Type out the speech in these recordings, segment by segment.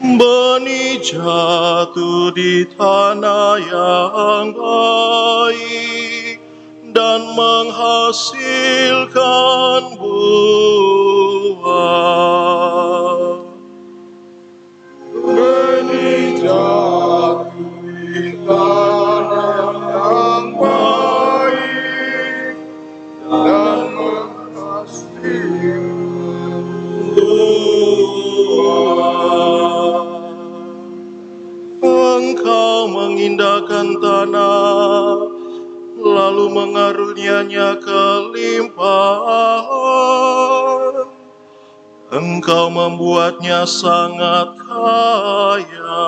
Benih jatuh di tanah yang baik dan menghasilkan buah. Benih jatuh di tanah yang baik dan menghasilkan buah. Engkau mengindahkan tanah, lalu mengarunianya kelimpahan. Engkau membuatnya sangat kaya.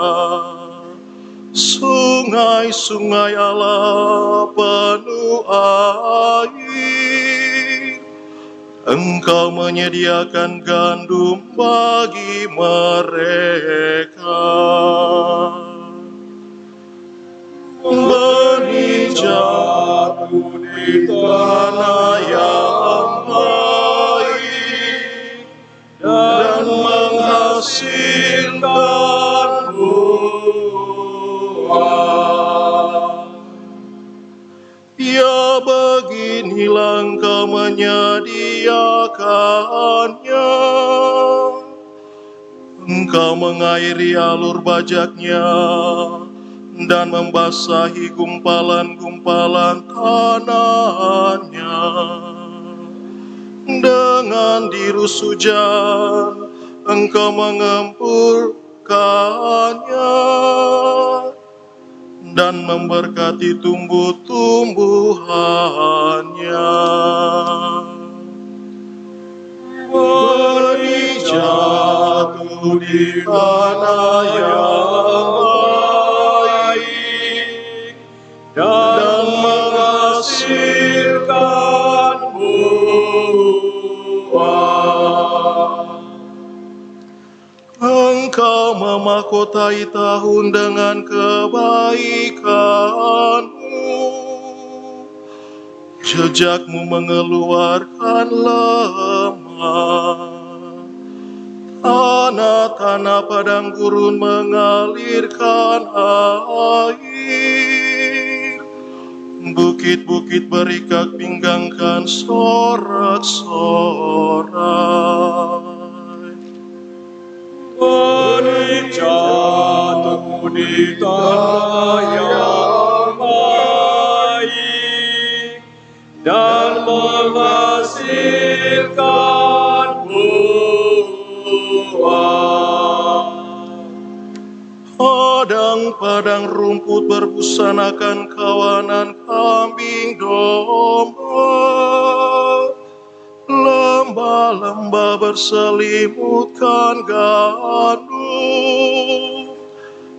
Sungai-sungai Allah penuh air. Engkau menyediakan gandum bagi mereka. Benih jatuh di tanah yang baik dan menghasilkan buah. Ya, beginilah Engkau menyediakannya. Engkau mengairi alur bajaknya dan membasahi gumpalan-gumpalan tanahnya. Dengan dirus hujan Engkau mengempurkannya dan memberkati tumbuh-tumbuhannya. Benih jatuh di tanah yang baik dan menghasilkan buah. Engkau memahkotai tahun dengan kebaikan-Mu. Jejakmu mengeluarkan lemah. Tanah-tanah padang gurun mengalirkan air. Bukit-bukit berikat pinggangkan sorak-sorai. Benih jatuh di tanah yang baik dan menghasilkan buah. Padang-padang rumput berbusanakan kawanan kambing domba. Lembah-lembah berselimutkan gandum.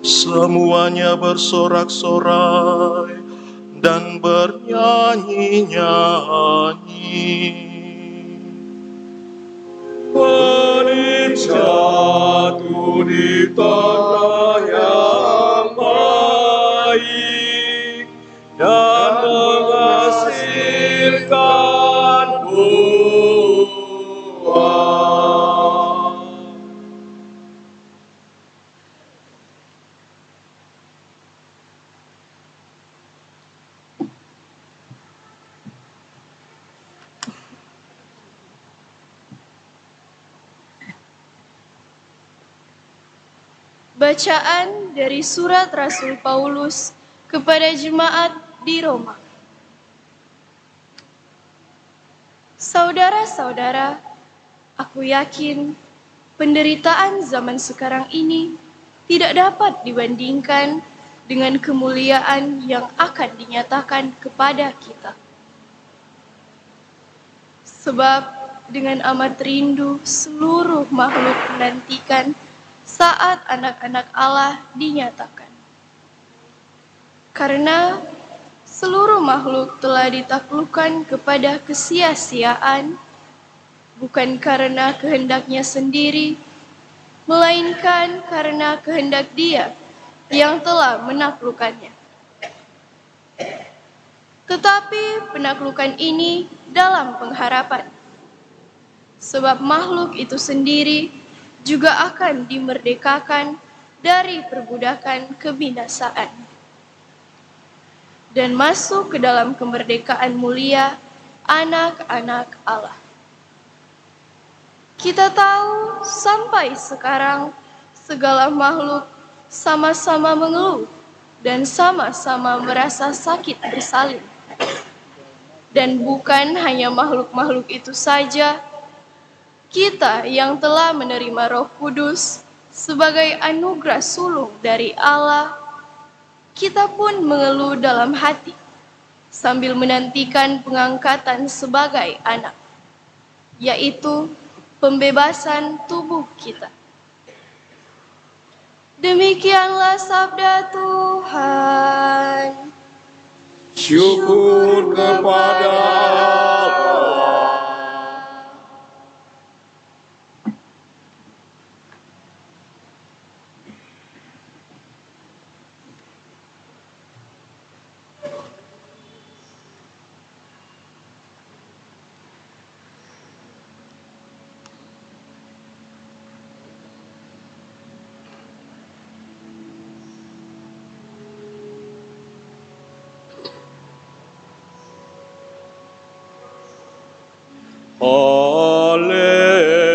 Semuanya bersorak-sorai dan bernyanyi-nyanyi. Benih jatuh di tanah yang baik dan menghasilkan buah. Bacaan dari surat Rasul Paulus kepada jemaat di Roma. Saudara-saudara, aku yakin penderitaan zaman sekarang ini tidak dapat dibandingkan dengan kemuliaan yang akan dinyatakan kepada kita. Sebab dengan amat rindu seluruh makhluk menantikan saat anak-anak Allah dinyatakan. Karena seluruh makhluk telah ditaklukkan kepada kesia-siaan, bukan karena kehendaknya sendiri, melainkan karena kehendak Dia yang telah menaklukkannya. Tetapi penaklukan ini dalam pengharapan, sebab makhluk itu sendiri juga akan dimerdekakan dari perbudakan kebinasaan dan masuk ke dalam kemerdekaan mulia anak-anak Allah. Kita tahu sampai sekarang segala makhluk sama-sama mengeluh dan sama-sama merasa sakit bersalin. Dan bukan hanya makhluk-makhluk itu saja, kita yang telah menerima Roh Kudus sebagai anugerah sulung dari Allah, kita pun mengeluh dalam hati sambil menantikan pengangkatan sebagai anak, yaitu pembebasan tubuh kita. Demikianlah sabda Tuhan. Syukur kepada Allah.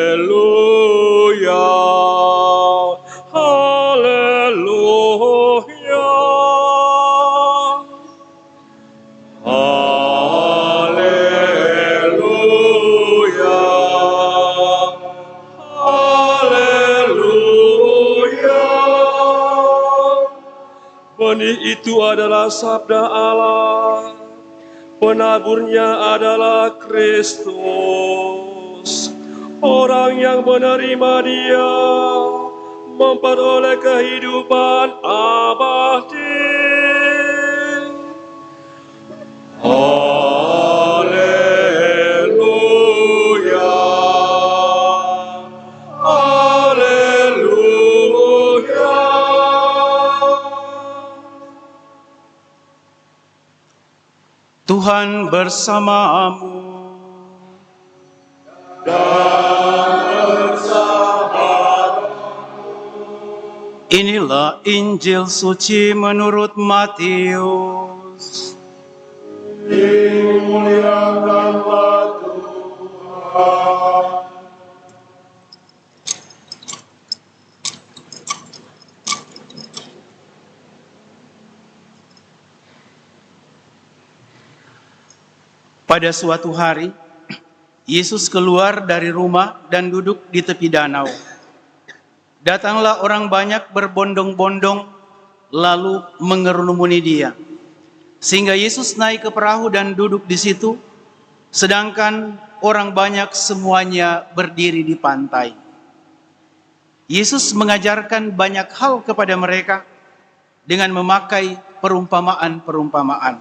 Haleluya, haleluya, haleluya, haleluya. Benih itu adalah sabda Allah. Penaburnya adalah Kristus. Orang yang menerima Dia memperoleh kehidupan abadi. Haleluya, haleluya. Tuhan bersamamu. Inilah Injil suci menurut Matius. Dimuliakanlah Tuhan. Pada suatu hari, Yesus keluar dari rumah dan duduk di tepi danau. Datanglah orang banyak berbondong-bondong, lalu mengerumuni Dia. Sehingga Yesus naik ke perahu dan duduk di situ, sedangkan orang banyak semuanya berdiri di pantai. Yesus mengajarkan banyak hal kepada mereka dengan memakai perumpamaan-perumpamaan.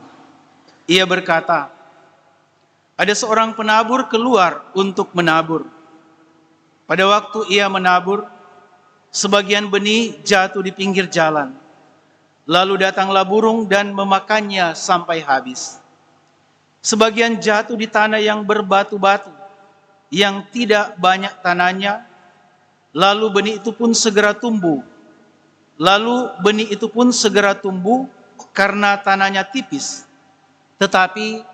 Ia berkata, ada seorang penabur keluar untuk menabur. Pada waktu ia menabur, sebagian benih jatuh di pinggir jalan. Lalu datanglah burung dan memakannya sampai habis. Sebagian jatuh di tanah yang berbatu-batu, yang tidak banyak tanahnya. Lalu benih itu pun segera tumbuh. Karena tanahnya tipis. Tetapi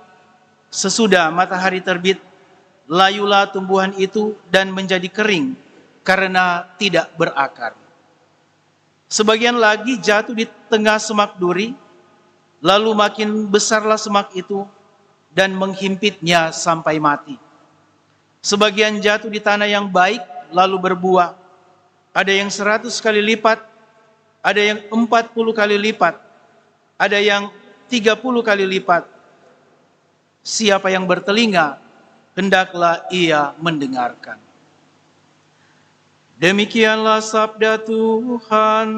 sesudah matahari terbit, layulah tumbuhan itu dan menjadi kering karena tidak berakar. Sebagian lagi jatuh di tengah semak duri, lalu makin besarlah semak itu dan menghimpitnya sampai mati. Sebagian jatuh di tanah yang baik, lalu berbuah. Ada yang 100 kali lipat, ada yang 40 kali lipat, ada yang 30 kali lipat. Siapa yang bertelinga, hendaklah ia mendengarkan. Demikianlah sabda Tuhan.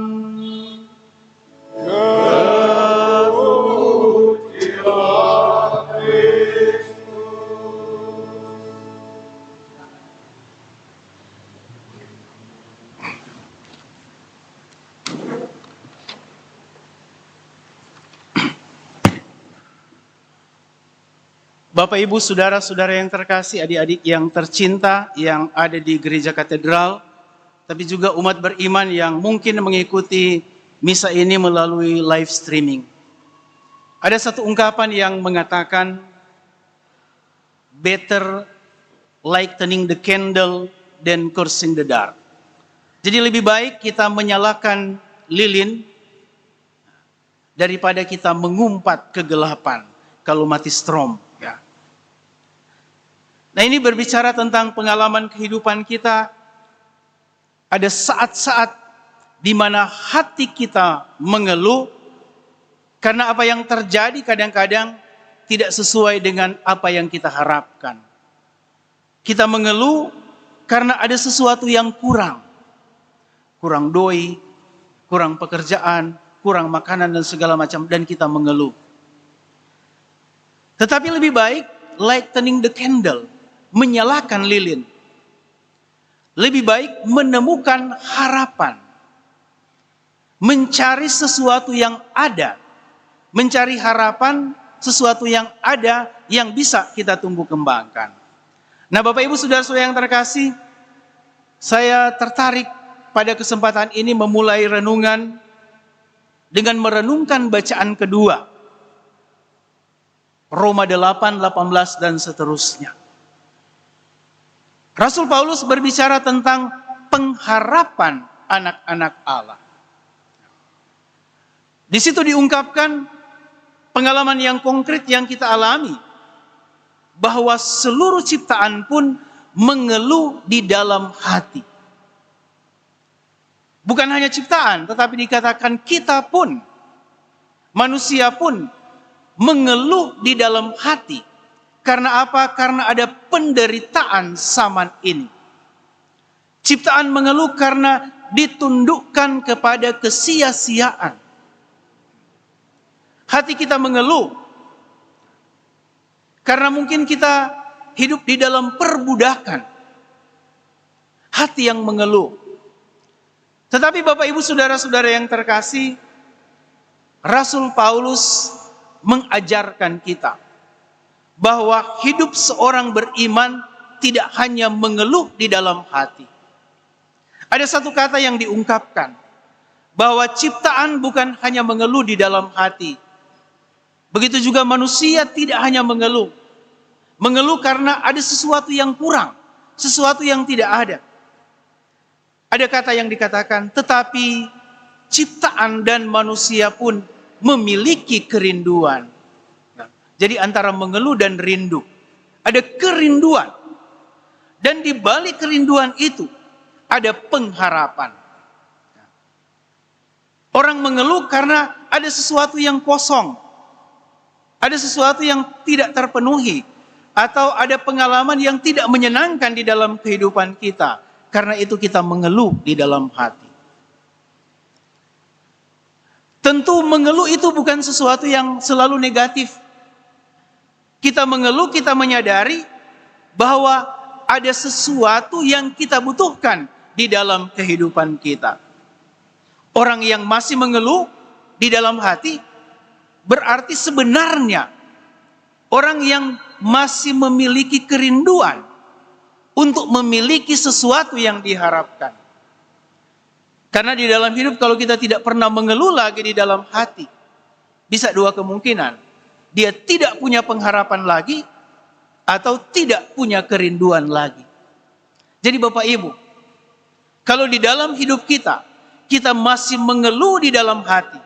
Bapak, Ibu, saudara-saudara yang terkasih, adik-adik yang tercinta yang ada di Gereja Katedral, tapi juga umat beriman yang mungkin mengikuti misa ini melalui live streaming. Ada satu ungkapan yang mengatakan, better lightening the candle than cursing the dark. Jadi lebih baik kita menyalakan lilin daripada kita mengumpat kegelapan kalau mati strom. Ya. Nah, ini berbicara tentang pengalaman kehidupan kita. Ada saat-saat di mana hati kita mengeluh karena apa yang terjadi kadang-kadang tidak sesuai dengan apa yang kita harapkan. Kita mengeluh karena ada sesuatu yang kurang. Kurang doi, kurang pekerjaan, kurang makanan dan segala macam, dan kita mengeluh. Tetapi lebih baik lightening the candle, menyalakan lilin. Lebih baik menemukan harapan. Mencari sesuatu yang ada. Mencari harapan, sesuatu yang ada yang bisa kita tumbuh kembangkan. Nah, Bapak Ibu Saudara-saudara yang terkasih, saya tertarik pada kesempatan ini memulai renungan dengan merenungkan bacaan kedua. Roma 8, 18 dan seterusnya. Rasul Paulus berbicara tentang pengharapan anak-anak Allah. Di situ diungkapkan pengalaman yang konkret yang kita alami, bahwa seluruh ciptaan pun mengeluh di dalam hati. Bukan hanya ciptaan, tetapi dikatakan kita pun, manusia pun mengeluh di dalam hati. Karena apa? Karena ada penderitaan zaman ini. Ciptaan mengeluh karena ditundukkan kepada kesia-siaan. Hati kita mengeluh karena mungkin kita hidup di dalam perbudakan. Hati yang mengeluh. Tetapi Bapak Ibu Saudara-saudara yang terkasih, Rasul Paulus mengajarkan kita bahwa hidup seorang beriman tidak hanya mengeluh di dalam hati. Ada satu kata yang diungkapkan, bahwa ciptaan bukan hanya mengeluh di dalam hati. Begitu juga manusia tidak hanya mengeluh. Mengeluh karena ada sesuatu yang kurang, sesuatu yang tidak ada. Ada kata yang dikatakan, tetapi ciptaan dan manusia pun memiliki kerinduan. Jadi antara mengeluh dan rindu, ada kerinduan. Dan di balik kerinduan itu, ada pengharapan. Orang mengeluh karena ada sesuatu yang kosong. Ada sesuatu yang tidak terpenuhi. Atau ada pengalaman yang tidak menyenangkan di dalam kehidupan kita. Karena itu kita mengeluh di dalam hati. Tentu mengeluh itu bukan sesuatu yang selalu negatif. Kita mengeluh, kita menyadari bahwa ada sesuatu yang kita butuhkan di dalam kehidupan kita. Orang yang masih mengeluh di dalam hati, berarti sebenarnya orang yang masih memiliki kerinduan untuk memiliki sesuatu yang diharapkan. Karena di dalam hidup kalau kita tidak pernah mengeluh lagi di dalam hati, bisa dua kemungkinan. Dia tidak punya pengharapan lagi, atau tidak punya kerinduan lagi. Jadi Bapak Ibu, kalau di dalam hidup kita, kita masih mengeluh di dalam hati,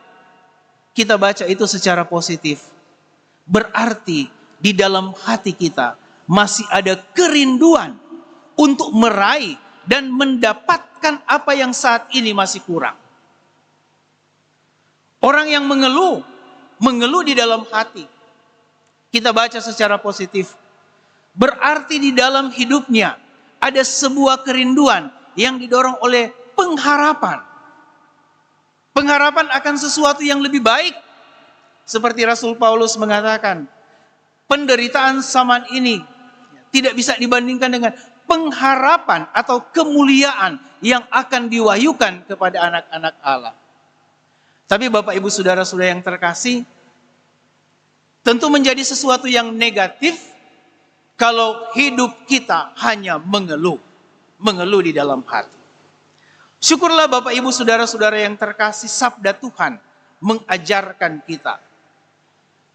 kita baca itu secara positif. Berarti di dalam hati kita masih ada kerinduan untuk meraih dan mendapatkan apa yang saat ini masih kurang. Orang yang mengeluh di dalam hati, kita baca secara positif, berarti di dalam hidupnya ada sebuah kerinduan yang didorong oleh pengharapan. Pengharapan akan sesuatu yang lebih baik. Seperti Rasul Paulus mengatakan, penderitaan zaman ini tidak bisa dibandingkan dengan pengharapan atau kemuliaan yang akan diwahyukan kepada anak-anak Allah. Tapi Bapak Ibu Saudara-saudara yang terkasih, tentu menjadi sesuatu yang negatif kalau hidup kita hanya mengeluh di dalam hati. Syukurlah Bapak Ibu Saudara-saudara yang terkasih, sabda Tuhan mengajarkan kita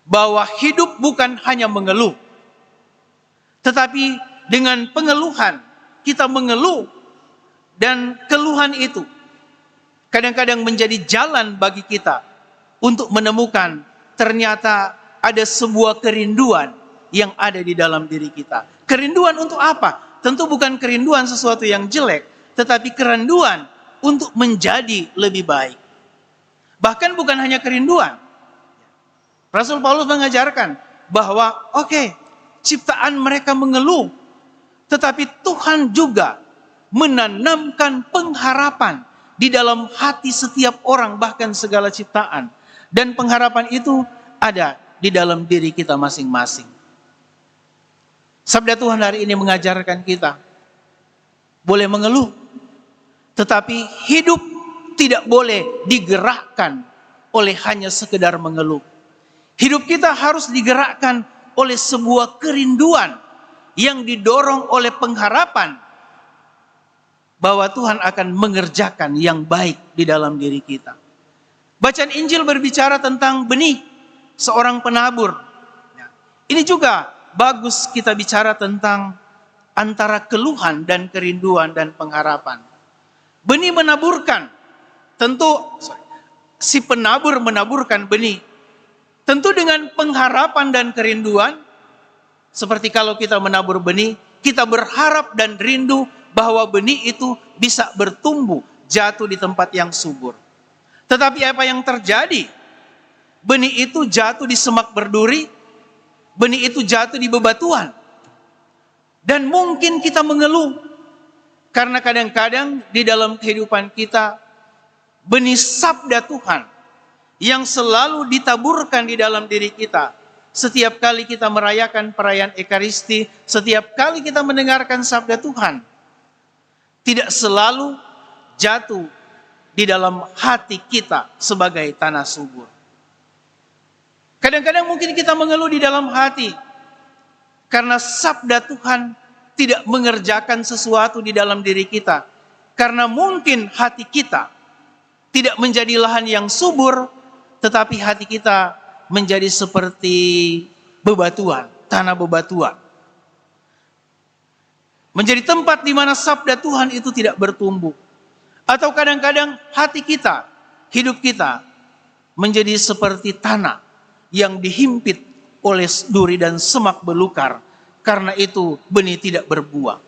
bahwa hidup bukan hanya mengeluh, tetapi dengan pengeluhan kita mengeluh, dan keluhan itu kadang-kadang menjadi jalan bagi kita untuk menemukan ternyata ada sebuah kerinduan yang ada di dalam diri kita. Kerinduan untuk apa? Tentu bukan kerinduan sesuatu yang jelek, tetapi kerinduan untuk menjadi lebih baik. Bahkan bukan hanya kerinduan. Rasul Paulus mengajarkan bahwa ciptaan mereka mengeluh, tetapi Tuhan juga menanamkan pengharapan di dalam hati setiap orang, bahkan segala ciptaan. Dan pengharapan itu ada di dalam diri kita masing-masing. Sabda Tuhan hari ini mengajarkan kita boleh mengeluh, tetapi hidup tidak boleh digerakkan oleh hanya sekedar mengeluh. Hidup kita harus digerakkan oleh sebuah kerinduan yang didorong oleh pengharapan bahwa Tuhan akan mengerjakan yang baik di dalam diri kita. Bacaan Injil berbicara tentang benih seorang penabur. Ini juga bagus kita bicara tentang antara keluhan dan kerinduan dan pengharapan. Benih menaburkan, tentu si penabur menaburkan benih, tentu dengan pengharapan dan kerinduan. Seperti kalau kita menabur benih, kita berharap dan rindu bahwa benih itu bisa bertumbuh, jatuh di tempat yang subur. Tetapi apa yang terjadi? Benih itu jatuh di semak berduri, benih itu jatuh di bebatuan. Dan mungkin kita mengeluh, karena kadang-kadang di dalam kehidupan kita, benih sabda Tuhan yang selalu ditaburkan di dalam diri kita. Setiap kali kita merayakan perayaan Ekaristi, setiap kali kita mendengarkan sabda Tuhan, tidak selalu jatuh di dalam hati kita sebagai tanah subur. Kadang-kadang mungkin kita mengeluh di dalam hati karena sabda Tuhan tidak mengerjakan sesuatu di dalam diri kita. Karena mungkin hati kita tidak menjadi lahan yang subur, tetapi hati kita menjadi seperti bebatuan, tanah bebatuan. Menjadi tempat di mana sabda Tuhan itu tidak bertumbuh. Atau kadang-kadang hati kita, hidup kita menjadi seperti tanah yang dihimpit oleh duri dan semak belukar. Karena itu benih tidak berbuah.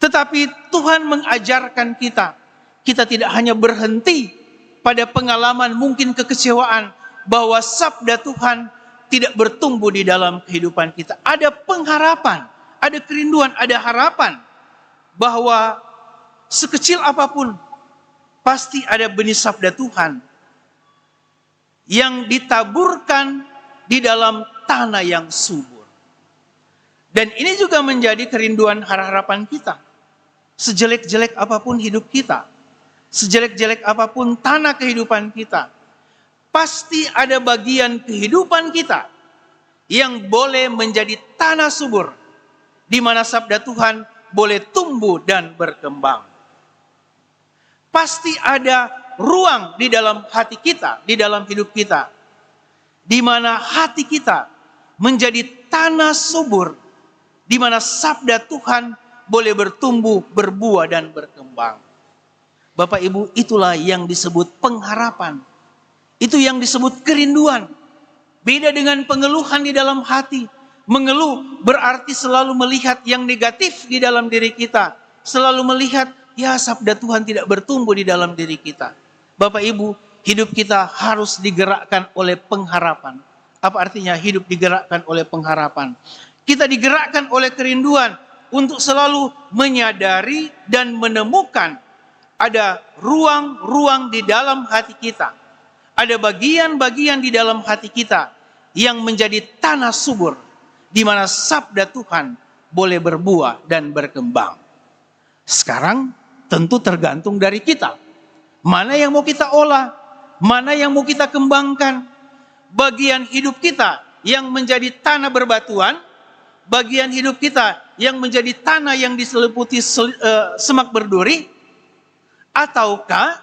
Tetapi Tuhan mengajarkan kita tidak hanya berhenti pada pengalaman mungkin kekecewaan bahwa sabda Tuhan tidak bertumbuh di dalam kehidupan kita. Ada pengharapan, ada kerinduan, ada harapan bahwa sekecil apapun pasti ada benih sabda Tuhan yang ditaburkan di dalam tanah yang subur. Dan ini juga menjadi kerinduan harapan kita. Sejelek-jelek apapun hidup kita, sejelek-jelek apapun tanah kehidupan kita, pasti ada bagian kehidupan kita yang boleh menjadi tanah subur, di mana sabda Tuhan boleh tumbuh dan berkembang. Pasti ada ruang di dalam hati kita, di dalam hidup kita, di mana hati kita menjadi tanah subur, di mana sabda Tuhan boleh bertumbuh, berbuah, dan berkembang. Bapak Ibu, itulah yang disebut pengharapan. Itu yang disebut kerinduan. Beda dengan pengeluhan di dalam hati. Mengeluh berarti selalu melihat yang negatif di dalam diri kita. Selalu melihat, ya sabda Tuhan tidak bertumbuh di dalam diri kita. Bapak Ibu, hidup kita harus digerakkan oleh pengharapan. Apa artinya hidup digerakkan oleh pengharapan? Kita digerakkan oleh kerinduan untuk selalu menyadari dan menemukan ada ruang-ruang di dalam hati kita. Ada bagian-bagian di dalam hati kita yang menjadi tanah subur, di mana sabda Tuhan boleh berbuah dan berkembang. Sekarang tentu tergantung dari kita. Mana yang mau kita olah, mana yang mau kita kembangkan. Bagian hidup kita yang menjadi tanah berbatuan, bagian hidup kita yang menjadi tanah yang diselimuti semak berduri, Ataukah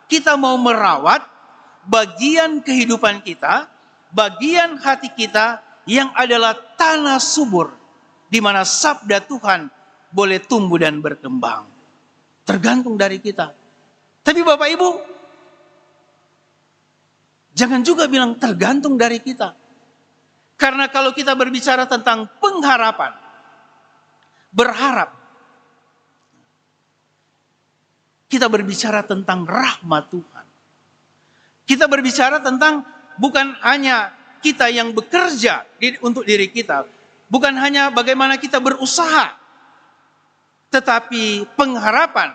kita mau merawat bagian kehidupan kita, bagian hati kita yang adalah tanah subur, di mana sabda Tuhan boleh tumbuh dan berkembang. Tergantung dari kita. Tapi Bapak Ibu, jangan juga bilang tergantung dari kita. Karena kalau kita berbicara tentang pengharapan, berharap, kita berbicara tentang rahmat Tuhan. Kita berbicara tentang bukan hanya kita yang bekerja untuk diri kita, bukan hanya bagaimana kita berusaha, tetapi pengharapan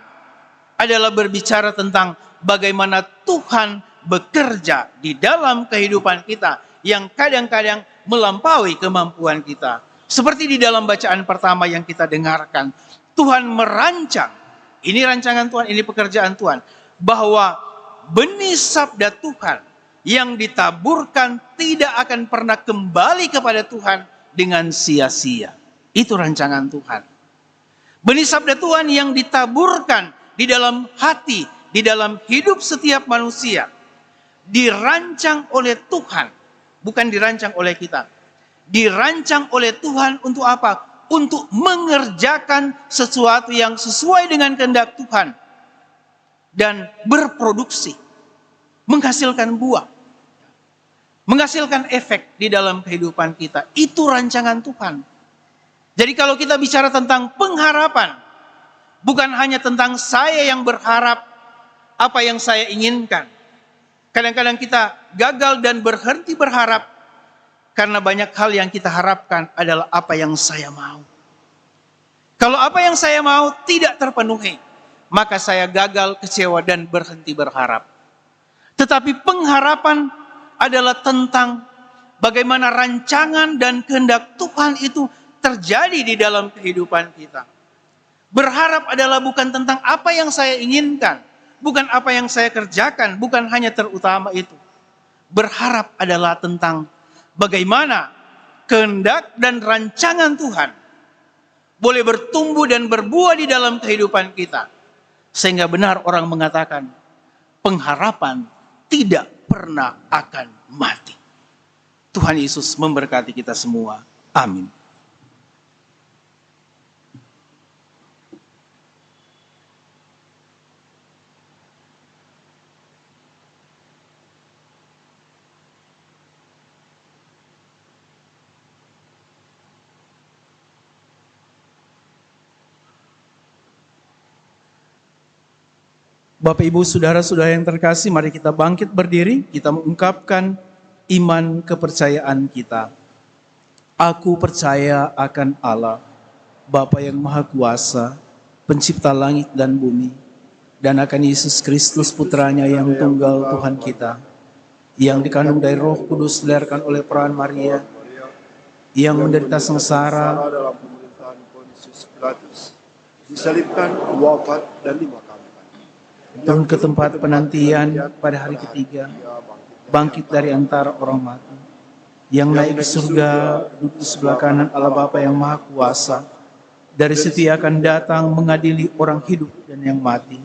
adalah berbicara tentang bagaimana Tuhan bekerja di dalam kehidupan kita yang kadang-kadang melampaui kemampuan kita. Seperti di dalam bacaan pertama yang kita dengarkan, Tuhan merancang, ini rancangan Tuhan, ini pekerjaan Tuhan, bahwa benih sabda Tuhan yang ditaburkan tidak akan pernah kembali kepada Tuhan dengan sia-sia. Itu rancangan Tuhan. Benih sabda Tuhan yang ditaburkan di dalam hati, di dalam hidup setiap manusia, dirancang oleh Tuhan, bukan dirancang oleh kita. Dirancang oleh Tuhan untuk apa? Untuk mengerjakan sesuatu yang sesuai dengan kehendak Tuhan dan berproduksi, menghasilkan buah, menghasilkan efek di dalam kehidupan kita. Itu rancangan Tuhan. Jadi kalau kita bicara tentang pengharapan, bukan hanya tentang saya yang berharap apa yang saya inginkan. Kadang-kadang kita gagal dan berhenti berharap karena banyak hal yang kita harapkan adalah apa yang saya mau. Kalau apa yang saya mau tidak terpenuhi, maka saya gagal, kecewa, dan berhenti berharap. Tetapi pengharapan adalah tentang bagaimana rancangan dan kehendak Tuhan itu terjadi di dalam kehidupan kita. Berharap adalah bukan tentang apa yang saya inginkan, bukan apa yang saya kerjakan, bukan hanya terutama itu. Berharap adalah tentang bagaimana kehendak dan rancangan Tuhan boleh bertumbuh dan berbuah di dalam kehidupan kita. Sehingga benar orang mengatakan, pengharapan tidak pernah akan mati. Tuhan Yesus memberkati kita semua. Amin. Bapak Ibu saudara-saudara yang terkasih, mari kita bangkit berdiri, kita mengungkapkan iman kepercayaan kita. Aku percaya akan Allah, Bapa yang Maha Kuasa, pencipta langit dan bumi, dan akan Yesus Kristus putranya yang tunggal Tuhan kita, yang dikandung dari Roh Kudus, dilahirkan oleh perawan Maria, yang menderita sengsara dalam pemerintahan Pontius Pilatus, disalibkan, wafat, dan dimakamkan. turun ke tempat penantian pada hari ketiga, bangkit dari antara orang mati, yang naik ke surga, duduk di sebelah kanan Allah Bapa yang Maha Kuasa, dari situ akan datang mengadili orang hidup dan yang mati.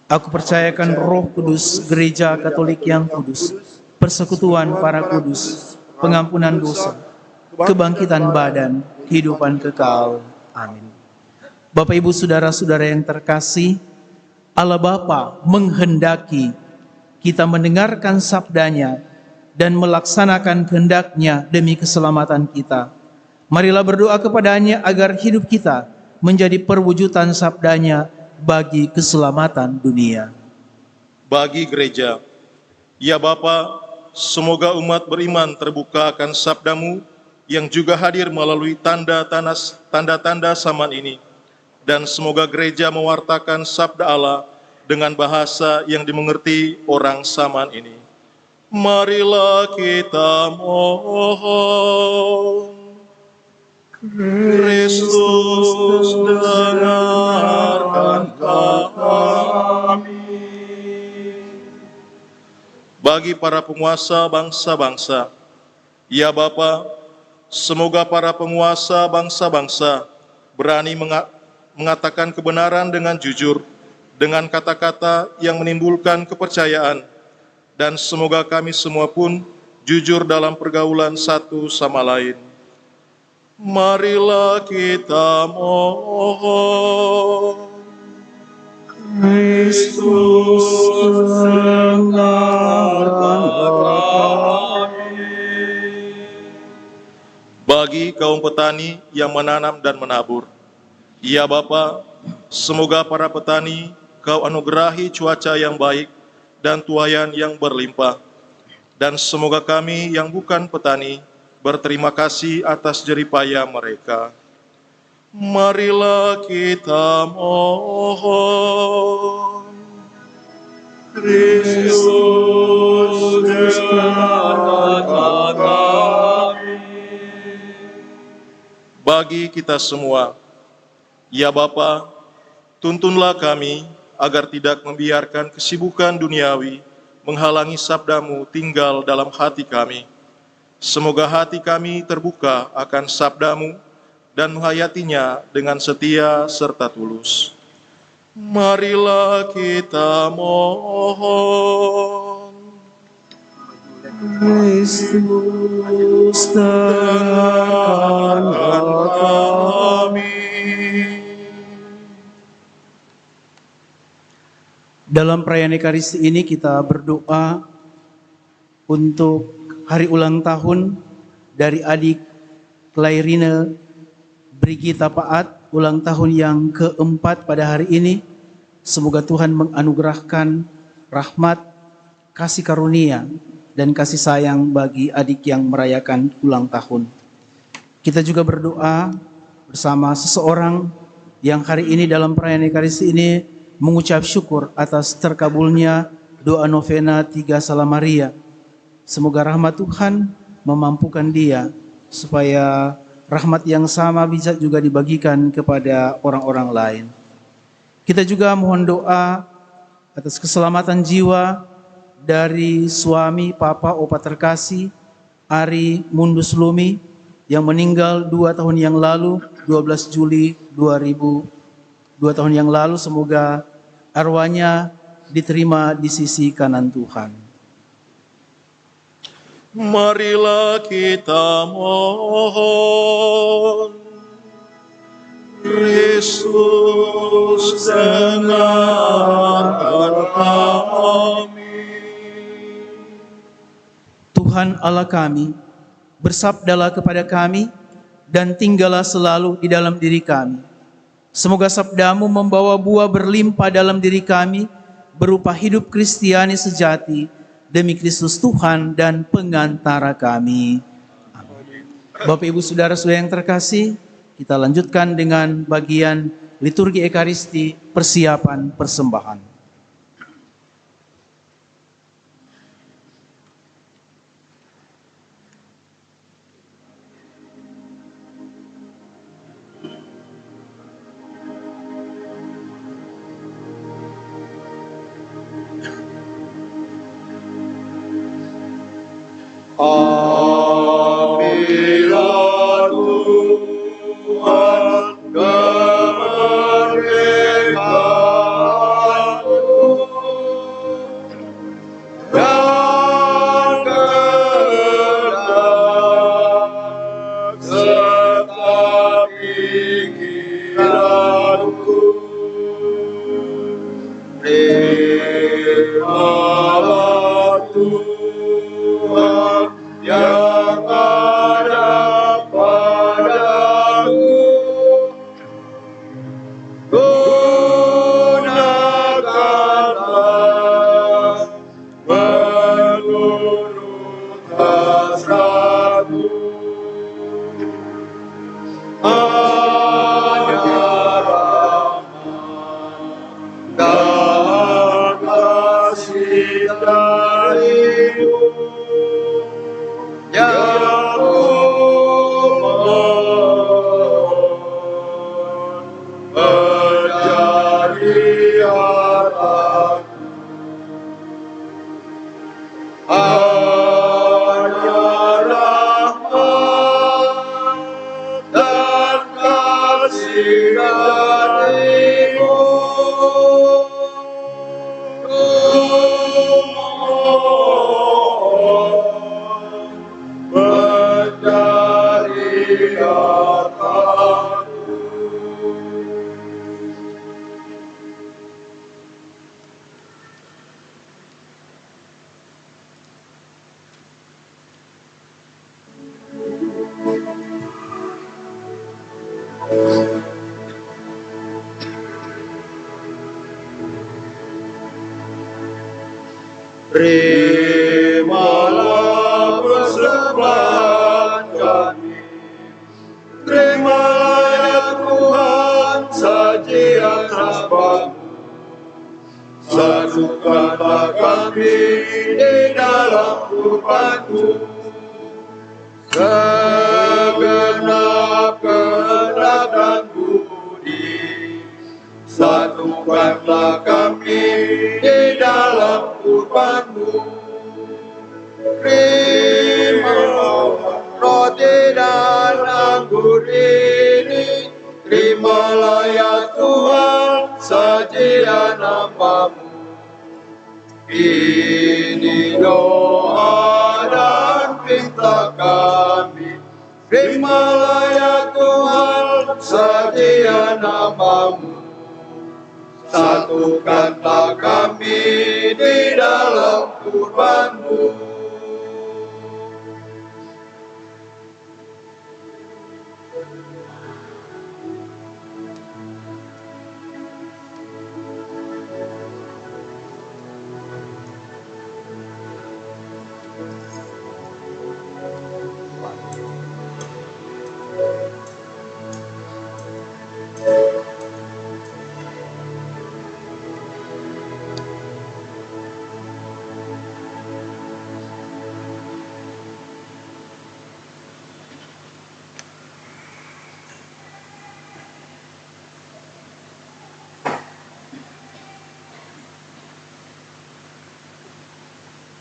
Aku percayakan Roh Kudus, gereja Katolik yang kudus, persekutuan para kudus, pengampunan dosa, kebangkitan badan, kehidupan kekal. Amin. Bapak Ibu saudara-saudara yang terkasih, Allah Bapa menghendaki kita mendengarkan sabdanya dan melaksanakan kehendak-Nya demi keselamatan kita. Marilah berdoa kepadanya agar hidup kita menjadi perwujudan sabdanya bagi keselamatan dunia. Bagi gereja, ya Bapa, semoga umat beriman terbuka akan sabdamu yang juga hadir melalui tanda-tanda zaman ini. Dan semoga gereja mewartakan sabda Allah dengan bahasa yang dimengerti orang zaman ini. Marilah kita mohon. Kristus, dengarkan kami. Bagi para penguasa bangsa-bangsa, ya Bapa, semoga para penguasa bangsa-bangsa berani mengatakan kebenaran dengan jujur dengan kata-kata yang menimbulkan kepercayaan, dan semoga kami semua pun jujur dalam pergaulan satu sama lain. Marilah kita mohon. Kristus dengarkan kami. Bagi kaum petani yang menanam dan menabur, ya Bapa, semoga para petani Kau anugerahi cuaca yang baik dan tuaian yang berlimpah, dan semoga kami yang bukan petani berterima kasih atas jeripaya mereka. Marilah kita mohon. Kristus dengarkan kami. Bagi kita semua, ya Bapa, tuntunlah kami agar tidak membiarkan kesibukan duniawi menghalangi sabda-Mu tinggal dalam hati kami. Semoga hati kami terbuka akan sabda-Mu dan menghayatinya dengan setia serta tulus. Marilah kita mohon. Kristus dengarkan kami. Dalam perayaan Ekaristi ini kita berdoa untuk hari ulang tahun dari adik Clairine Brigita Paat, ulang tahun yang keempat pada hari ini. Semoga Tuhan menganugerahkan rahmat, kasih karunia, dan kasih sayang bagi adik yang merayakan ulang tahun. Kita juga berdoa bersama seseorang yang hari ini dalam perayaan Ekaristi ini mengucap syukur atas terkabulnya doa novena 3 Salam Maria. Semoga rahmat Tuhan memampukan dia supaya rahmat yang sama bisa juga dibagikan kepada orang-orang lain. Kita juga mohon doa atas keselamatan jiwa dari suami Papa Opa terkasih Ari Mundus Lumi yang meninggal 2 tahun yang lalu, 12 Juli 2000, 2 tahun yang lalu. Semoga arwahnya diterima di sisi kanan Tuhan. Marilah kita mohon. Kristus dengarkan kami. Tuhan Allah kami, bersabdalah kepada kami dan tinggallah selalu di dalam diri kami. Semoga sabda-Mu membawa buah berlimpah dalam diri kami, berupa hidup Kristiani sejati, demi Kristus Tuhan dan pengantara kami. Amin. Bapak Ibu Saudara-saudara yang terkasih, kita lanjutkan dengan bagian liturgi Ekaristi, persiapan persembahan. Apabila Tuhan kemerdekaanmu dan kehendak serta pikiranku, terimalah Tuhan yang ada padaku. Gunakanlah menurut hasratku. Hanya rahmat dan kasih dari-Mu yang kumohon menjadi hartaku. Hanya rahmat dan kasih dari-Mu Terimalah persembahan kami, terimalah ya Tuhan sajian hamba-Mu. Satukanlah kami di dalam kurban-Mu, segenap kehendak dan budi. Satukanlah kami di dalam kurban-Mu. Terimalah roti dan anggur ini, terimalah ya Tuhan sajian hamba-Mu. Ini doa dan pinta kami, terimalah ya Tuhan sajian hamba-Mu. Satukanlah kami di dalam kurban-Mu.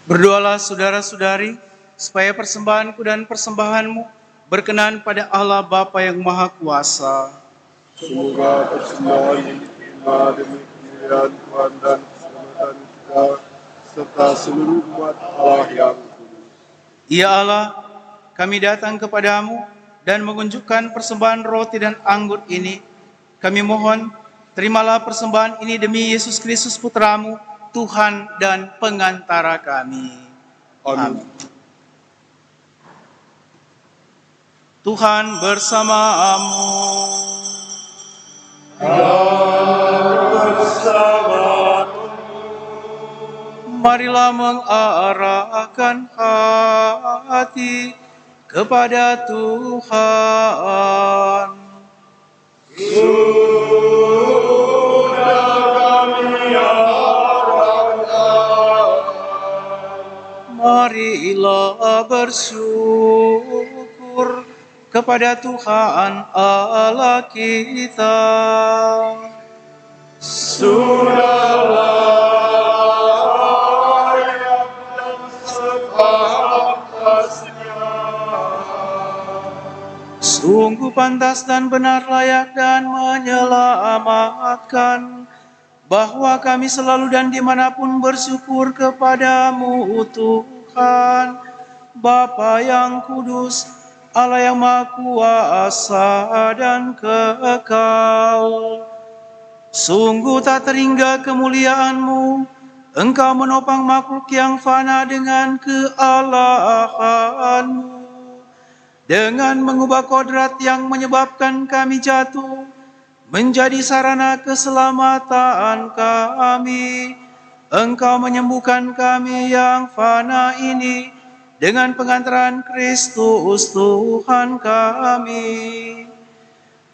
Berdoalah saudara-saudari, supaya persembahanku dan persembahanmu berkenan pada Allah Bapa yang Maha Kuasa. Semoga persembahan yang diterima demi kemuliaan Tuhan dan keselamatan kita, serta seluruh umat Allah yang kudus. Ya Allah, kami datang kepadamu dan mengunjukkan persembahan roti dan anggur ini. Kami mohon, terimalah persembahan ini demi Yesus Kristus Putramu, Tuhan dan pengantara kami. Amin. Tuhan bersamamu. Marilah mengarahkan hati kepada Tuhan. Marilah bersyukur kepada Tuhan Allah kita. Sudahlah yang dan sepantasnya. Sungguh pantas dan benar, layak dan menyelamatkan, bahwa kami selalu dan dimanapun bersyukur kepadamu, Tuhan, Bapa yang kudus, Allah yang Maha Kuasa dan kekal. Sungguh tak terhingga kemuliaan-Mu, Engkau menopang makhluk yang fana dengan kealahan-Mu, dengan mengubah kodrat yang menyebabkan kami jatuh menjadi sarana keselamatan kami. Engkau menyembuhkan kami yang fana ini dengan pengantaran Kristus Tuhan kami.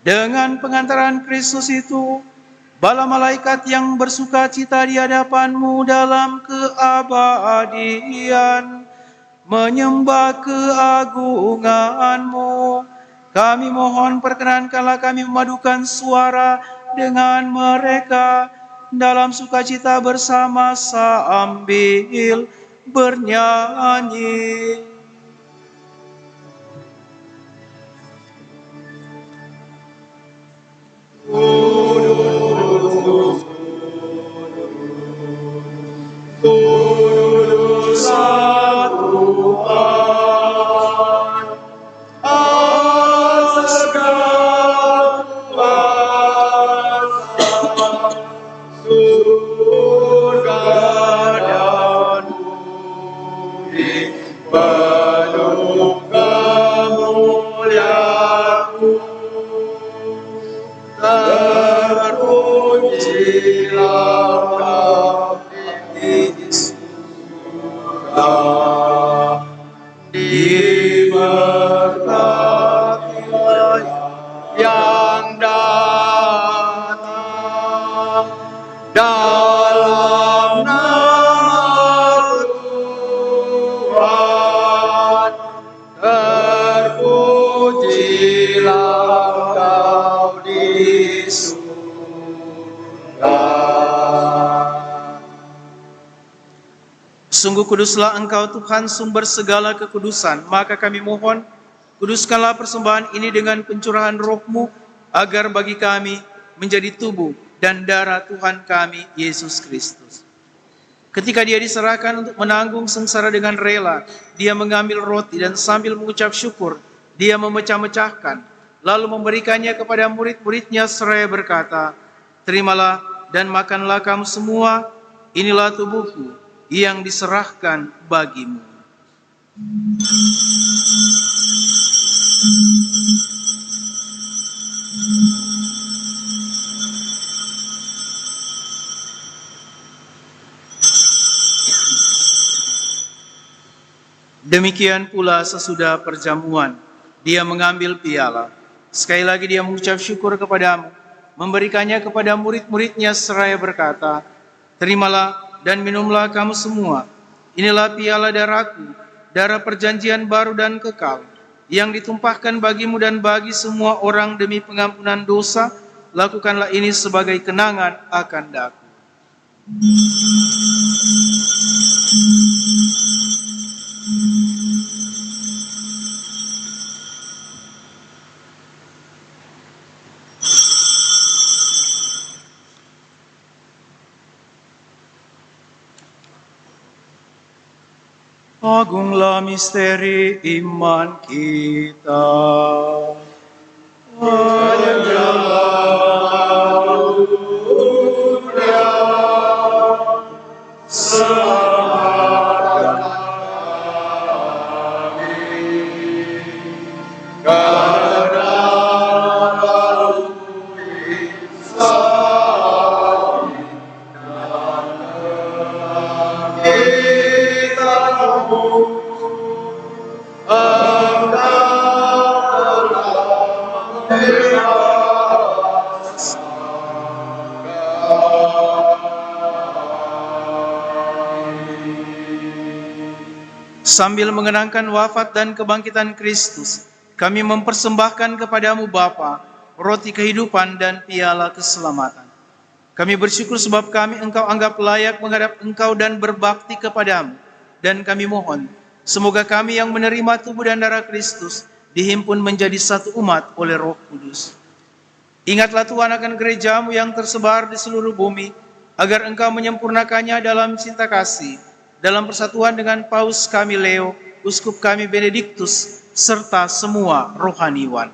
Dengan pengantaran Kristus itu, bala malaikat yang bersuka cita di hadapan-Mu dalam keabadian menyembah keagungan-Mu. Kami mohon, perkenankanlah kami memadukan suara dengan mereka dalam sukacita bersama sambil bernyanyi. Kudus Tuhan, Allah segala kuasa, surga dan bumi penuh kemuliaan-Mu. Terpujilah kami di surga. dalam nama Tuhan, terpujilah Engkau di surga. Sungguh kuduslah Engkau Tuhan, sumber segala kekudusan. Maka kami mohon, kuduskanlah persembahan ini dengan pencurahan Roh-Mu, agar bagi kami menjadi tubuh dan darah Tuhan kami, Yesus Kristus. Ketika Dia diserahkan untuk menanggung sengsara dengan rela, Dia mengambil roti dan sambil mengucap syukur, Dia memecah-mecahkan, lalu memberikannya kepada murid-muridnya seraya berkata, "Terimalah dan makanlah kamu semua, inilah tubuhku yang diserahkan bagimu." Demikian pula sesudah perjamuan, Dia mengambil piala. Sekali lagi Dia mengucap syukur kepadamu, memberikannya kepada murid-muridnya seraya berkata, "Terimalah dan minumlah kamu semua. Inilah piala darahku, darah perjanjian baru dan kekal, yang ditumpahkan bagimu dan bagi semua orang demi pengampunan dosa. Lakukanlah ini sebagai kenangan akan daku." Agunglah misteri iman kita. Sambil mengenangkan wafat dan kebangkitan Kristus, kami mempersembahkan kepadamu Bapa, roti kehidupan dan piala keselamatan. Kami bersyukur sebab kami Engkau anggap layak menghadap Engkau dan berbakti kepadamu. Dan kami mohon, semoga kami yang menerima tubuh dan darah Kristus dihimpun menjadi satu umat oleh Roh Kudus. Ingatlah Tuhan akan gerejamu yang tersebar di seluruh bumi, agar Engkau menyempurnakannya dalam cinta kasih, dalam persatuan dengan Paus kami Leo, Uskup kami Benediktus, serta semua rohaniwan.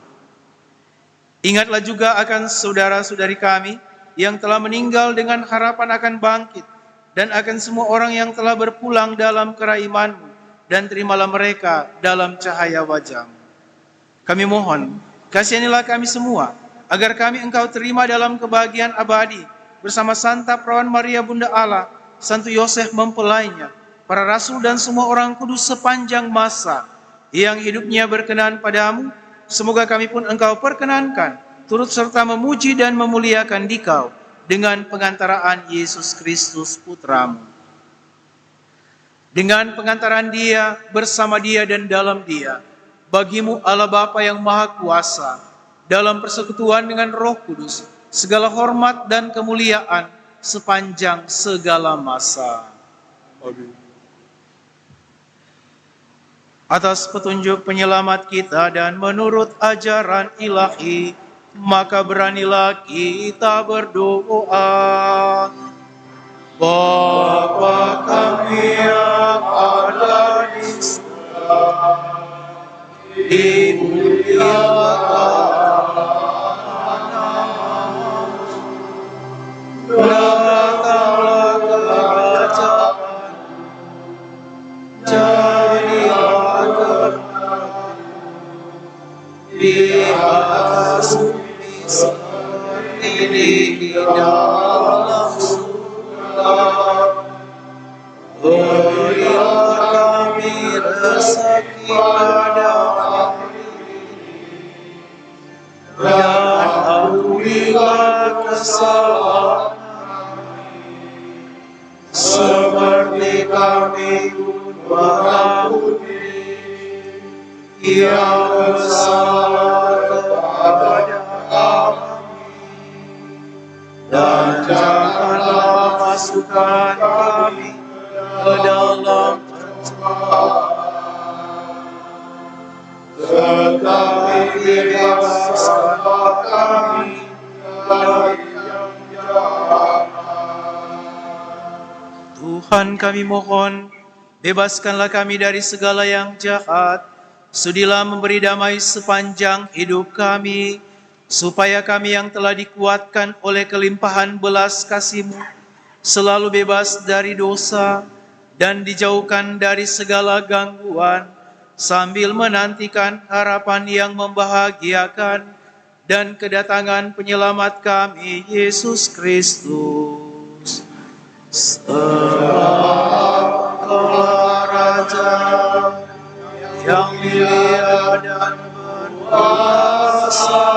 Ingatlah juga akan saudara-saudari kami yang telah meninggal dengan harapan akan bangkit, dan akan semua orang yang telah berpulang dalam keraiman-Mu, dan terimalah mereka dalam cahaya wajah-Mu. Kami mohon, kasihanilah kami semua, agar kami Engkau terima dalam kebahagiaan abadi, bersama Santa Perawan Maria Bunda Allah, Santo Yosef mempelainya, para rasul dan semua orang kudus sepanjang masa yang hidupnya berkenan padamu. Semoga kami pun Engkau perkenankan, turut serta memuji dan memuliakan Dikau dengan pengantaraan Yesus Kristus Putramu. Dengan pengantaran Dia, bersama Dia dan dalam Dia, bagimu Allah Bapa yang Maha Kuasa, dalam persekutuan dengan Roh Kudus, segala hormat dan kemuliaan sepanjang segala masa. Amin. Atas petunjuk penyelamat kita dan menurut ajaran ilahi, maka beranilah kita berdoa. Bapa kami yang ada di surga, dimuliakan namamu, datanglah kerajaanmu, jadilah kehendakmu di atas bumi seperti di dalam surga. Berilah kami rezeki pada hari ini, dan ampunilah kesalahan kami, seperti kami mengampuni yang bersalah kepada kami, dan janganlah masukkan kami ke dalam tetapi bebaskanlah kami dari yang jahat. Tuhan kami mohon, bebaskanlah kami dari segala yang jahat. Sudilah memberi damai sepanjang hidup kami, supaya kami yang telah dikuatkan oleh kelimpahan belas kasih-Mu selalu bebas dari dosa dan dijauhkan dari segala gangguan, sambil menantikan harapan yang membahagiakan dan kedatangan penyelamat kami, Yesus Kristus. Setelah Engkaulah Raja yang mulia dan berkuasa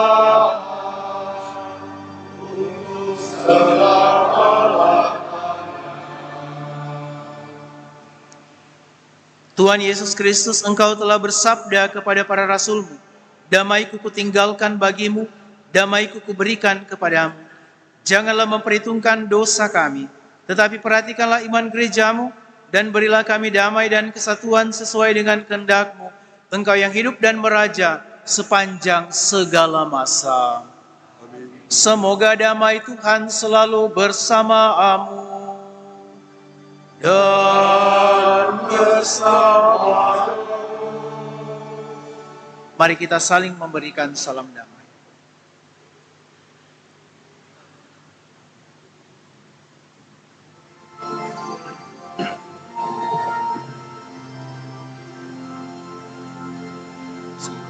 untuk selama-lamanya. Tuhan Yesus Kristus, Engkau telah bersabda kepada para rasul-Mu, damai-Ku kutinggalkan bagimu, damai-Ku kuberikan kepadamu. Janganlah memperhitungkan dosa kami, tetapi perhatikanlah iman gereja-Mu, dan berilah kami damai dan kesatuan sesuai dengan kehendak-Mu, Engkau yang hidup dan meraja sepanjang segala masa. Semoga damai Tuhan selalu bersamamu dan bersama. Mari kita saling memberikan salam damai.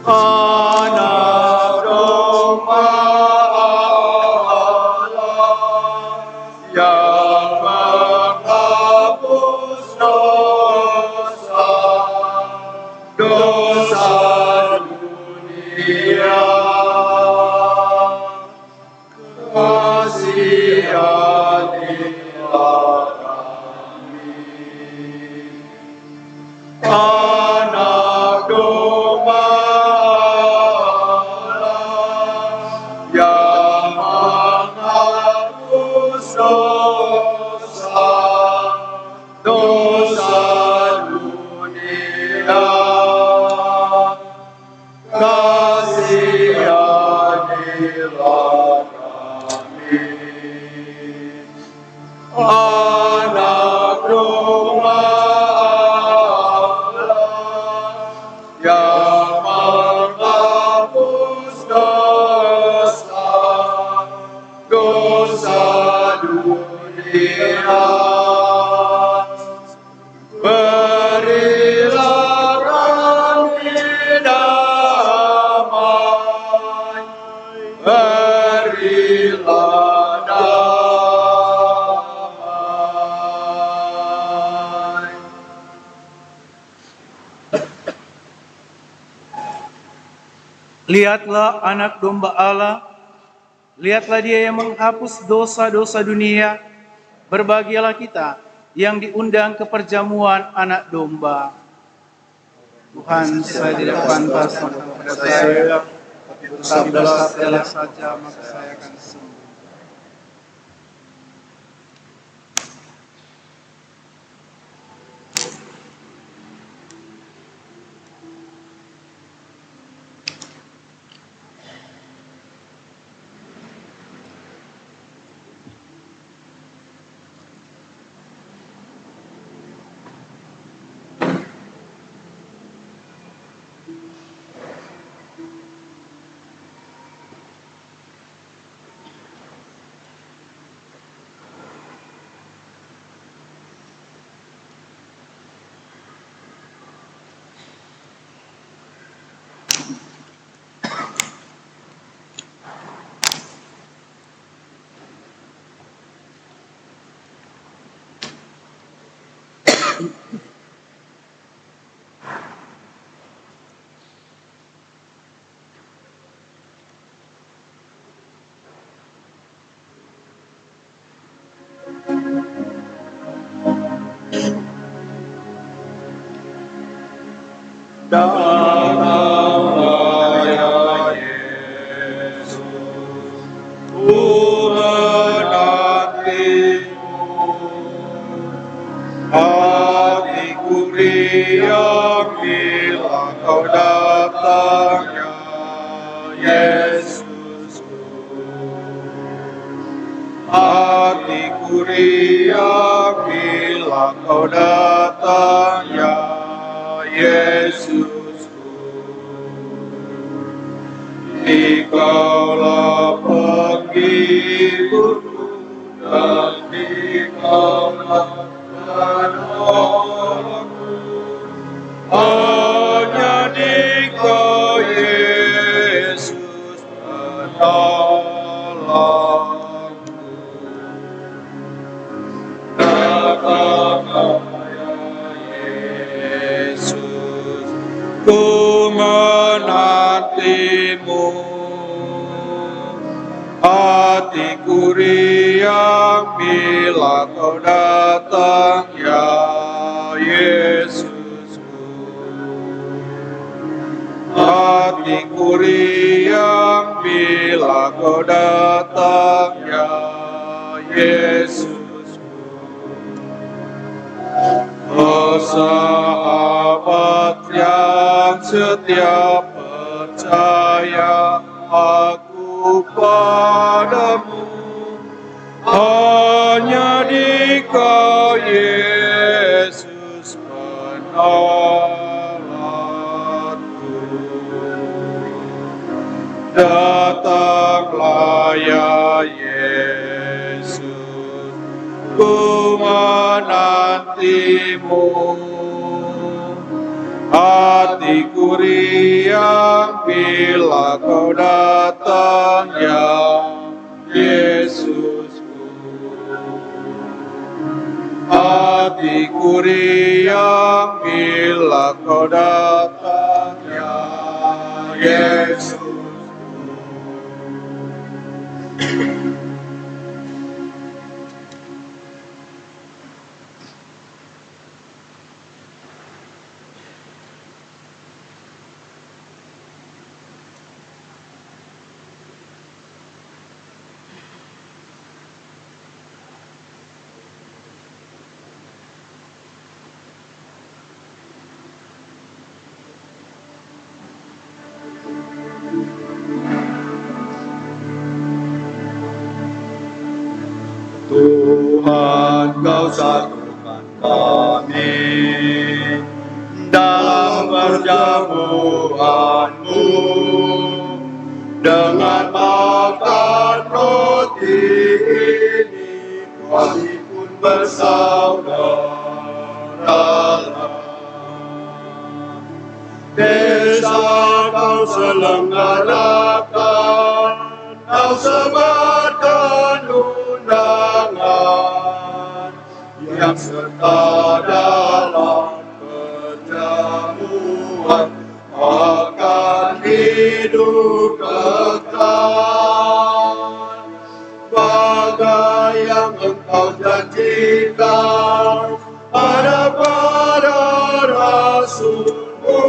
Anak domba Allah yang menghapus dosa dunia, kasihanilah kami. Anak domba yang menghapus dosa dunia, kasihanilah kami. Anak domba yang menghapus dosa dunia, berilah kami damai, berilah damai. Lihatlah anak domba Allah, lihatlah Dia yang menghapus dosa-dosa dunia. Berbahagialah kita yang diundang ke perjamuan anak domba. Tuhan, saya tidak pantas kepada saya, tapi bersabdalah saja maka saya akan sembuh. Datanglah ya Yesus, ku menantimu. Hatiku riang bila kau datang ya Yesusku. Hatiku riang bila kau datang ya Yesusku. Dikaulah penghiburku dan dikaulah penolongku. Hanya Dikau Yesus penolongku. Datanglah ya Yesus, ku menantimu. Hatiku riang bila kau datang ya Yesusku. Hatiku riang bila kau datang ya Yesusku. Oh sahabat yang setia, percaya aku padamu. Hanya Dikau Yesus penolongku. Datanglah ya Yesus, ku menantimu. Hatiku riang bila kau datang ya Yesusku. Hatiku riang bila kau datang ya Yesus. Tuhan, Kau satukan kami dalam perjamuan-Mu dengan makan roti ini, kami pun bersaudara. Desa Kau selenggarakan, Kau sebarkan undangan yang serta dalam perjamuan akan hidup kekal. Bagai yang Engkau janjikan pada Rasul-Mu,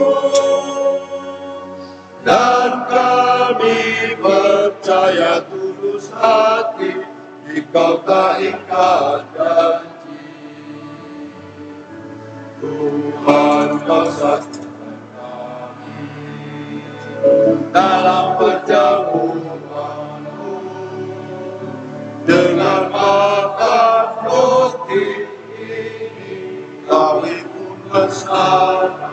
dan kami percaya tulus hati Dikau tak ingkar janji. Tuhan, Kau satukan kami dalam perjamuan-Mu dengan makan roti ini, kami pun bersama.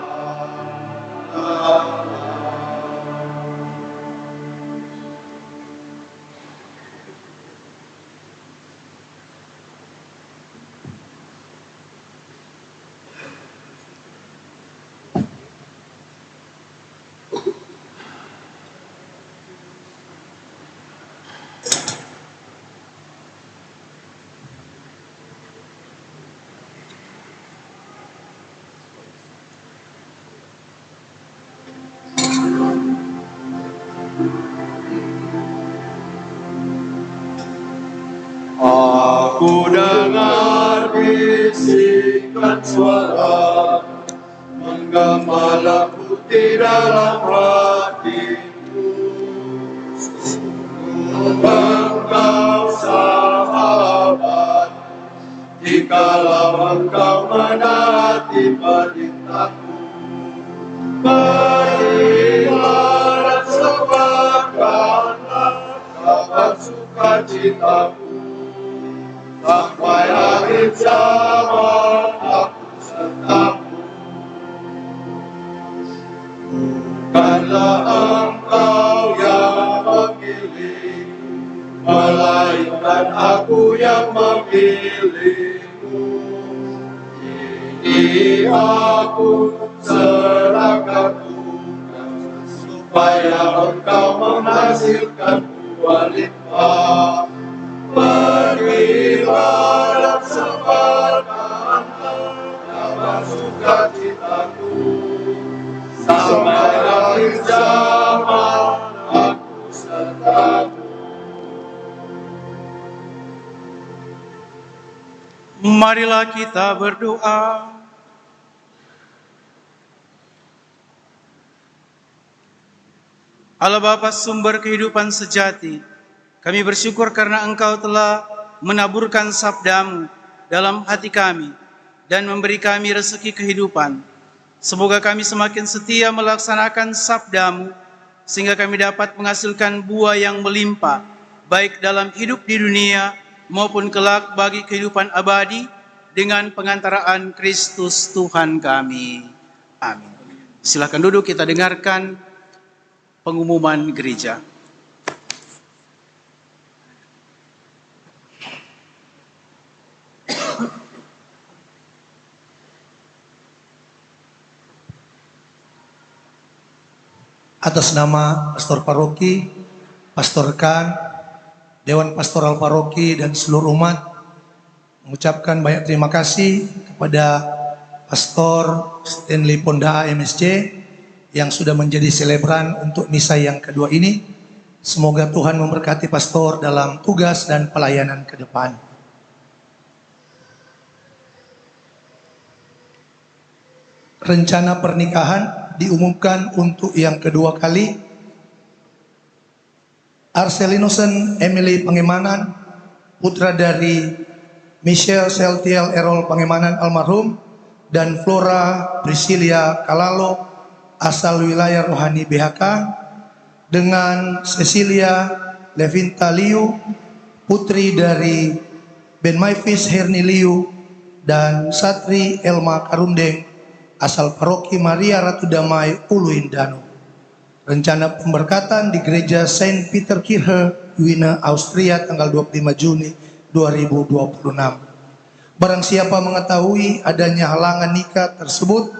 Aku dengar bisikan suara menggema lembu di dalam hatiku. Sungguh engkau sahabat, jikalau engkau menaati perintahku. Berilah dan sebarkanlah kabar sukacitaku, sampai akhir zaman aku sertamu. Bukanlah engkau yang memilihku, melainkan aku yang memilihmu. Ini aku serahkan Tuhan, supaya engkau menghasilkan buah limpah. Pergilah dan sebarkanlah kabar sukacitaku, sampai akhir zaman aku sertamu. Marilah kita berdoa. Allah Bapa sumber kehidupan sejati, kami bersyukur karena Engkau telah menaburkan sabda-Mu dalam hati kami dan memberi kami rezeki kehidupan. Semoga kami semakin setia melaksanakan sabda-Mu sehingga kami dapat menghasilkan buah yang melimpah, baik dalam hidup di dunia maupun kelak bagi kehidupan abadi dengan pengantaraan Kristus Tuhan kami. Amin. Silakan duduk, kita dengarkan pengumuman gereja. Atas nama Pastor Paroki, Pastor Kan, Dewan Pastoral Paroki dan seluruh umat mengucapkan banyak terima kasih kepada Pastor Stanley Ponda MSC yang sudah menjadi selebran untuk misa yang kedua ini. Semoga Tuhan memberkati pastor dalam tugas dan pelayanan ke depan. Rencana pernikahan diumumkan untuk yang kedua kali. Arselinosen Emily Pangemanan, putra dari Michelle Seltiel Errol Pangemanan almarhum, dan Flora Priscilia Kalalo, asal wilayah rohani BHK, dengan Cecilia Levinta Liu, putri dari Ben Maifis Herni Liu, dan Satri Elma Karundeng, asal paroki Maria Ratu Damai Uluin Danau. Rencana pemberkatan di gereja Saint Peter Kirche, Wiener, Austria, tanggal 25 Juni 2026. Barang siapa mengetahui adanya halangan nikah tersebut,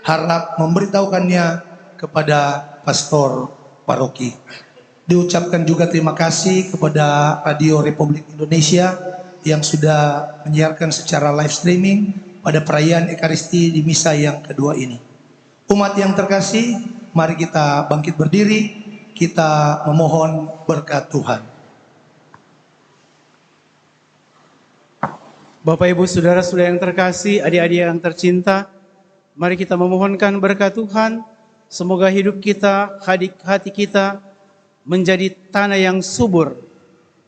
harap memberitahukannya kepada pastor paroki. Diucapkan juga terima kasih kepada Radio Republik Indonesia yang sudah menyiarkan secara live streaming pada perayaan Ekaristi di misa yang kedua ini. Umat yang terkasih, mari kita bangkit berdiri, kita memohon berkat Tuhan. Bapak Ibu Saudara-saudara yang terkasih, adik-adik yang tercinta, mari kita memohonkan berkat Tuhan. Semoga hidup kita, hati kita menjadi tanah yang subur,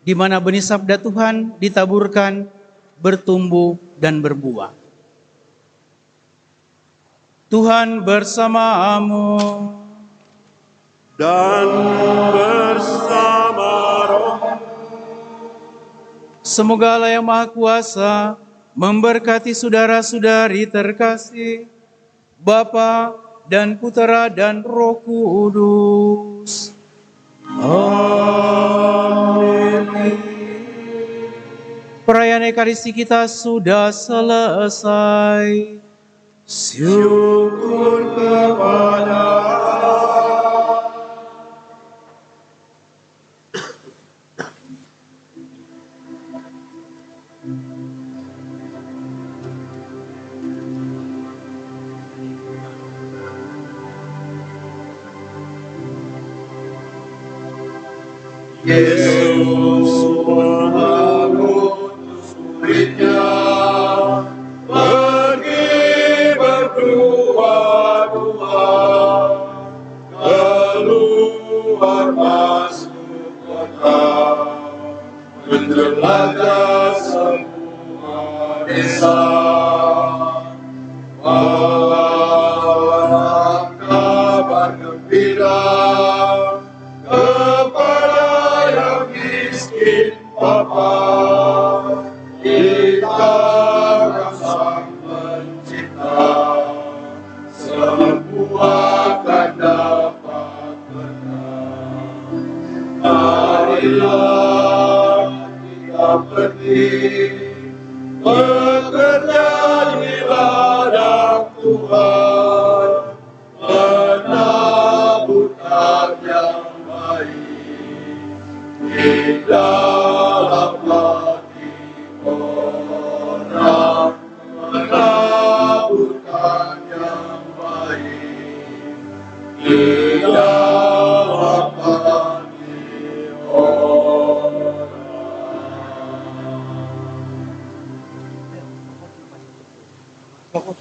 di mana benih sabda Tuhan ditaburkan, bertumbuh dan berbuah. Tuhan bersamamu dan bersama roh. Semoga Allah yang Maha Kuasa memberkati saudara-saudari terkasih, Bapa dan Putera dan Roh Kudus. Amin. Perayaan Ekaristi kita sudah selesai. Syukur kepada Allah. Yesus mengutus murid-Nya pergi berdua-dua Bawalah kabar gembira kepada yang miskin Bapa. Kita akan Sang Pencipta, semua akan dapat menang. Marilah kita pergi bekerja di ladang Tuhan, menaburkan yang baik di dalam hati orang, menaburkan yang baik di dalam hati orang. Pokok